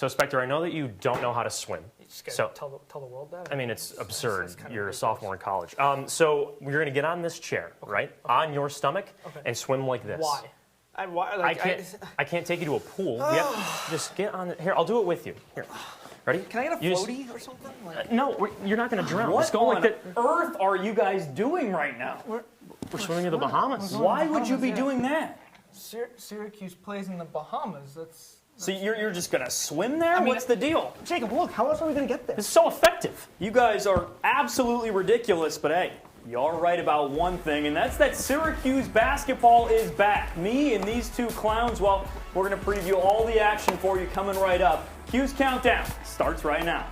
So, Spectre, I know that you don't know how to swim. You just gotta tell the world that? I mean, it's absurd. You're a ridiculous. sophomore in college. So you're going to get on this chair, right, on your stomach, and swim like this. Why? I can't take you to a pool. We have to just get on. Here, I'll do it with you. Here. Ready? Can I get a floaty or something? No, you're not going to drown. What Just go on like earth are you guys doing right now? We're swimming in the Bahamas. Why would you be doing that? Syracuse plays in the Bahamas. So you're just going to swim there? What's the deal? Jacob, look, how else are we going to get there? It's so effective. You guys are absolutely ridiculous, but hey, you're right about one thing, and that's that Syracuse basketball is back. Me and these two clowns, well, we're going to preview all the action for you coming right up. Q's Countdown starts right now.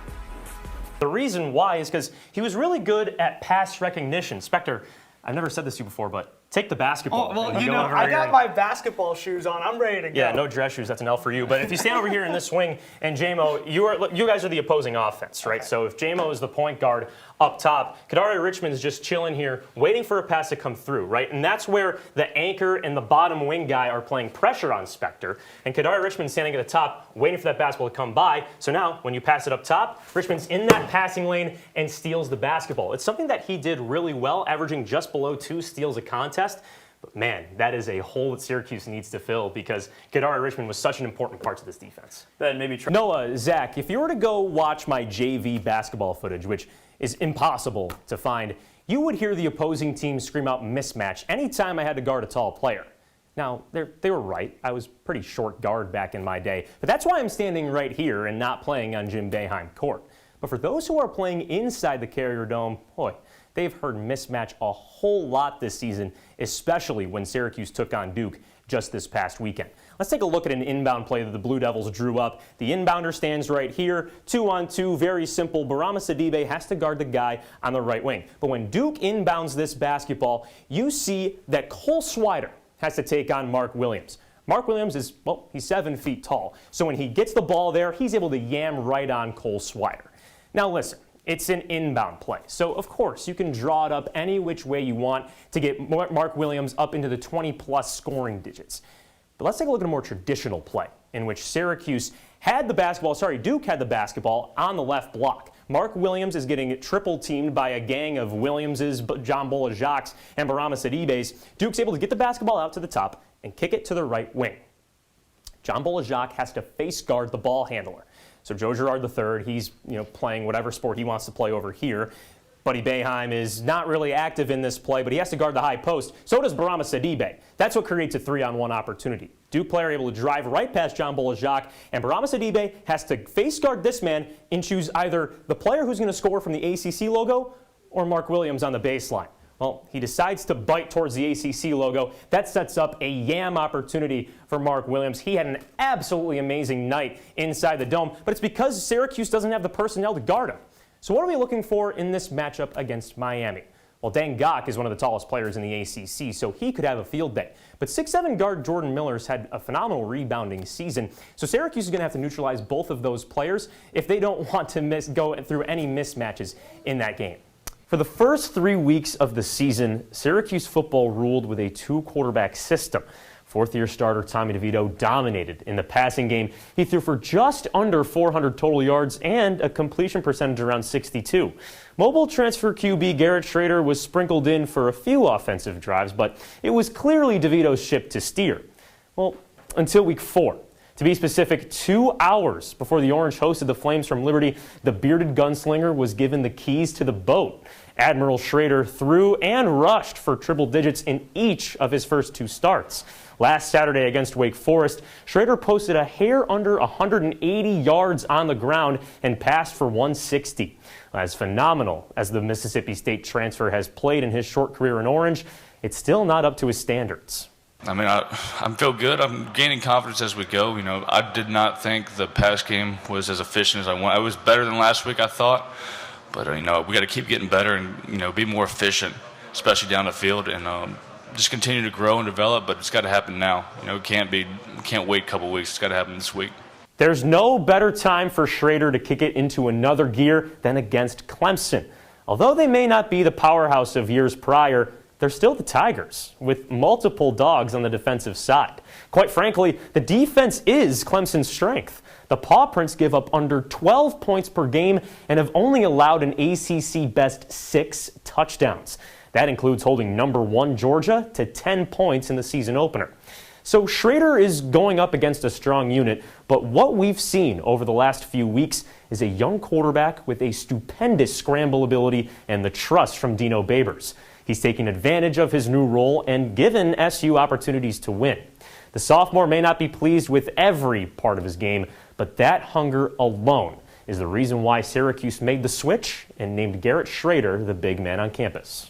The reason why is because he was really good at pass recognition. Spectre, I've never said this to you before, but take the basketball. Oh, well, you know, I got my basketball shoes on. I'm ready to go. Yeah, no dress shoes. That's an L for you. But if you stand over here in this swing, and JMO, you guys are the opposing offense, right? Okay. So if JMO is the point guard up top, Kadari Richmond's just chilling here, waiting for a pass to come through, right? And that's where the anchor and the bottom wing guy are playing pressure on Spectre. And Kadari Richmond's standing at the top, waiting for that basketball to come by. So now, when you pass it up top, Richmond's in that passing lane and steals the basketball. It's something that he did really well, averaging just below 2 steals a contest. But man, that is a hole that Syracuse needs to fill because Kadari Richmond was such an important part to this defense. Then maybe Noah, Zach, if you were to go watch my JV basketball footage, which is impossible to find, you would hear the opposing team scream out mismatch anytime I had to guard a tall player. Now, they were right. I was pretty short guard back in my day, but that's why I'm standing right here and not playing on Jim Boeheim court. But for those who are playing inside the Carrier Dome, boy, they've heard mismatch a whole lot this season, especially when Syracuse took on Duke just this past weekend. Let's take a look at an inbound play that the Blue Devils drew up. The inbounder stands right here, 2-on-2, very simple. Barama Sidibe has to guard the guy on the right wing. But when Duke inbounds this basketball, you see that Cole Swider has to take on Mark Williams. Mark Williams is, well, he's 7 feet tall. So when he gets the ball there, he's able to yam right on Cole Swider. Now listen. It's an inbound play. So, of course, you can draw it up any which way you want to get Mark Williams up into the 20-plus scoring digits. But let's take a look at a more traditional play in which Duke had the basketball on the left block. Mark Williams is getting triple teamed by a gang of Williamses, John Bolajaks, and Barama Sidibes. Duke's able to get the basketball out to the top and kick it to the right wing. John Bolajak has to face guard the ball handler. So Joe Girard III, he's playing whatever sport he wants to play over here. Buddy Boeheim is not really active in this play, but he has to guard the high post. So does Barama Sidibe. That's what creates a 3-on-1 opportunity. Duke player able to drive right past John Bolajak, and Barama Sidibe has to face guard this man and choose either the player who's going to score from the ACC logo or Mark Williams on the baseline. Well, he decides to bite towards the ACC logo. That sets up a yam opportunity for Mark Williams. He had an absolutely amazing night inside the dome, but it's because Syracuse doesn't have the personnel to guard him. So what are we looking for in this matchup against Miami? Well, Dan Gok is one of the tallest players in the ACC, so he could have a field day. But 6'7" guard Jordan Miller's had a phenomenal rebounding season, so Syracuse is going to have to neutralize both of those players if they don't want to go through any mismatches in that game. For the first 3 weeks of the season, Syracuse football ruled with a 2-quarterback system. Fourth-year starter Tommy DeVito dominated in the passing game. He threw for just under 400 total yards and a completion percentage around 62. Mobile transfer QB Garrett Schrader was sprinkled in for a few offensive drives, but it was clearly DeVito's ship to steer. Well, until week 4. To be specific, 2 hours before the Orange hosted the Flames from Liberty, the bearded gunslinger was given the keys to the boat. Admiral Schrader threw and rushed for triple digits in each of his first 2 starts. Last Saturday against Wake Forest, Schrader posted a hair under 180 yards on the ground and passed for 160. As phenomenal as the Mississippi State transfer has played in his short career in Orange, it's still not up to his standards. I mean, I feel good. I'm gaining confidence as we go. I did not think the pass game was as efficient as I want. It was better than last week, I thought. But, we got to keep getting better and, be more efficient, especially down the field, and just continue to grow and develop. But it's got to happen now. We can't wait a couple weeks. It's got to happen this week. There's no better time for Schrader to kick it into another gear than against Clemson. Although they may not be the powerhouse of years prior, they're still the Tigers, with multiple dogs on the defensive side. Quite frankly, the defense is Clemson's strength. the Paw Prints give up under 12 points per game and have only allowed an ACC best 6 touchdowns. That includes holding number 1 Georgia to 10 points in the season opener. So Schrader is going up against a strong unit, but what we've seen over the last few weeks is a young quarterback with a stupendous scramble ability and the trust from Dino Babers. He's taking advantage of his new role and given SU opportunities to win. The sophomore may not be pleased with every part of his game, but that hunger alone is the reason why Syracuse made the switch and named Garrett Schrader the big man on campus.